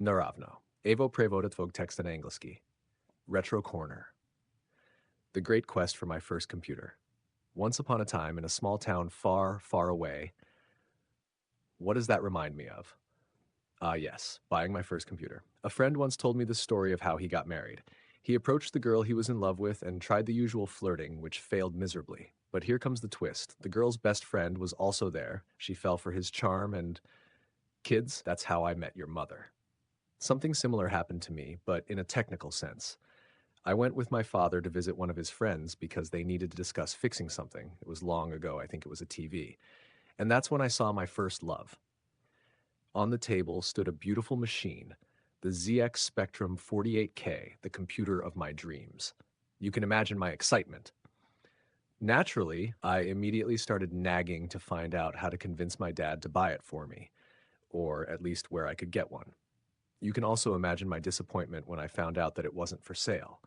Naravno. Evo prevoda tvog teksta na engleski. Retro Corner. The great quest for my first computer. Once upon a time, in a small town far, far away. What does that remind me of? Ah, yes, buying my first computer. A friend once told me the story of how he got married. He approached the girl he was in love with and tried the usual flirting, which failed miserably. But here comes the twist. The girl's best friend was also there. She fell for his charm and, kids, that's how I met your mother. Something similar happened to me, but in a technical sense. I went with my father to visit one of his friends because they needed to discuss fixing something. It was long ago, I think it was a TV. And that's when I saw my first love. On the table stood a beautiful machine, the ZX Spectrum 48K, the computer of my dreams. You can imagine my excitement. Naturally, I immediately started nagging to find out how to convince my dad to buy it for me, or at least where I could get one. You can also imagine my disappointment when I found out that it wasn't for sale.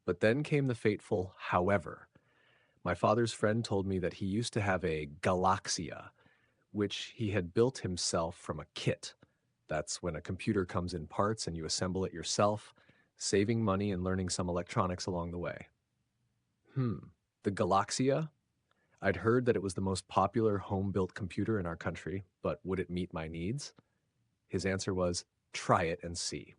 But then came the fateful however. My father's friend told me that he used to have a Galaksija, which he had built himself from a kit. That's when a computer comes in parts and you assemble it yourself, saving money and learning some electronics along the way. The Galaksija? I'd heard that it was the most popular home-built computer in our country, but would it meet my needs? His answer was, try it and see.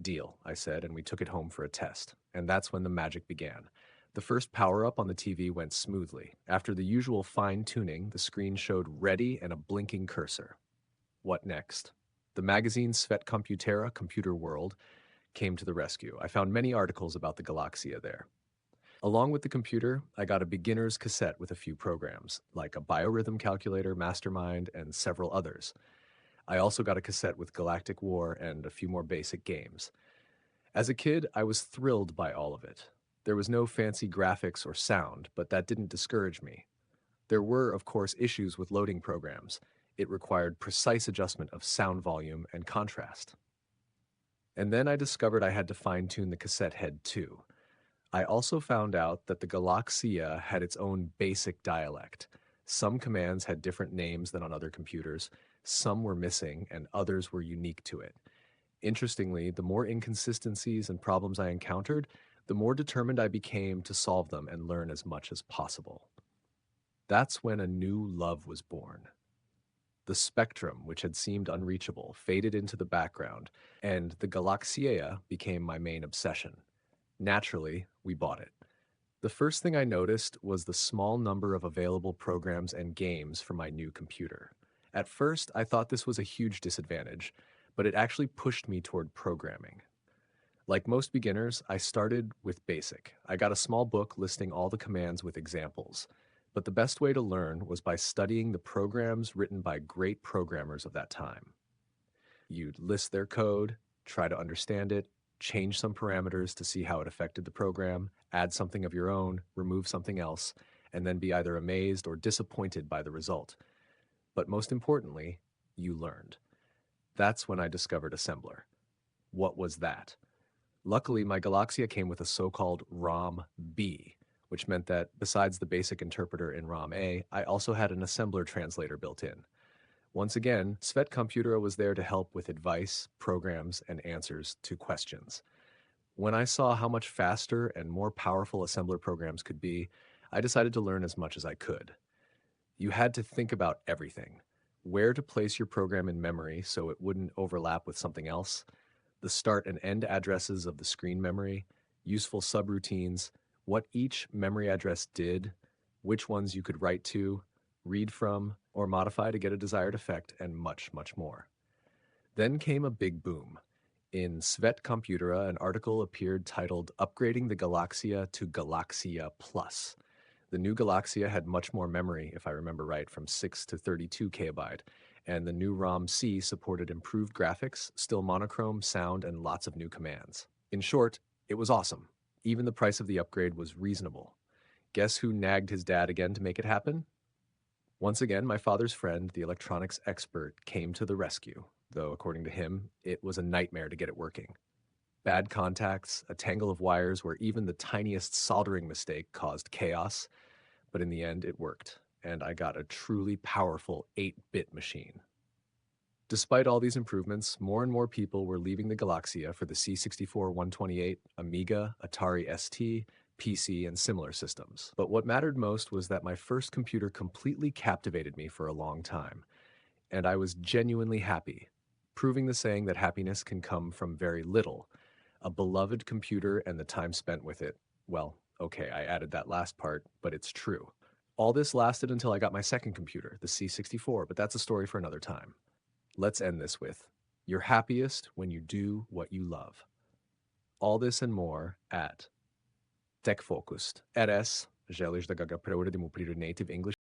Deal, I said, and we took it home for a test. And that's when the magic began. The first power-up on the TV went smoothly. After the usual fine-tuning, the screen showed ready and a blinking cursor. What next? The magazine Svet Komputera, Computer World, came to the rescue. I found many articles about the Galaksija there. Along with the computer, I got a beginner's cassette with a few programs, like a biorhythm calculator, Mastermind, and several others. I also got a cassette with Galactic War and a few more basic games. As a kid, I was thrilled by all of it. There was no fancy graphics or sound, but that didn't discourage me. There were, of course, issues with loading programs. It required precise adjustment of sound volume and contrast. And then I discovered I had to fine-tune the cassette head too. I also found out that the Galaksija had its own basic dialect. Some commands had different names than on other computers, some were missing, and others were unique to it. Interestingly, the more inconsistencies and problems I encountered, the more determined I became to solve them and learn as much as possible. That's when a new love was born. The spectrum, which had seemed unreachable, faded into the background, and the Galaksija became my main obsession. Naturally, we bought it. The first thing I noticed was the small number of available programs and games for my new computer. At first, I thought this was a huge disadvantage, but it actually pushed me toward programming. Like most beginners, I started with BASIC. I got a small book listing all the commands with examples. But the best way to learn was by studying the programs written by great programmers of that time. You'd list their code, try to understand it, change some parameters to see how it affected the program, add something of your own, remove something else, and then be either amazed or disappointed by the result. But most importantly, you learned. That's when I discovered assembler. What was that? Luckily, my Galaxia came with a so-called ROM B, which meant that besides the basic interpreter in ROM A, I also had an assembler translator built in. Once again, Svet Komputera was there to help with advice, programs, and answers to questions. When I saw how much faster and more powerful assembler programs could be, I decided to learn as much as I could. You had to think about everything. Where to place your program in memory so it wouldn't overlap with something else, the start and end addresses of the screen memory, useful subroutines, what each memory address did, which ones you could write to, read from, or modify to get a desired effect, and much, much more. Then came a big boom. In Svet Komputera, an article appeared titled Upgrading the Galaxia to Galaxia Plus. The new Galaxia had much more memory, if I remember right, from 6 to 32 KB, and the new ROM-C supported improved graphics, still monochrome, sound, and lots of new commands. In short, it was awesome. Even the price of the upgrade was reasonable. Guess who nagged his dad again to make it happen? Once again, my father's friend, the electronics expert, came to the rescue, though according to him, it was a nightmare to get it working. Bad contacts, a tangle of wires where even the tiniest soldering mistake caused chaos, but in the end it worked, and I got a truly powerful 8-bit machine. Despite all these improvements, more and more people were leaving the Galaksija for the C64-128, Amiga, Atari ST, PC, and similar systems. But what mattered most was that my first computer completely captivated me for a long time, and I was genuinely happy, proving the saying that happiness can come from very little. A beloved computer and the time spent with it. Well, okay, I added that last part, but it's true. All this lasted until I got my second computer, the C64, but that's a story for another time. Let's end this with, you're happiest when you do what you love. All this and more at Tech Focused. RS, želiš da ga preuradim u native English?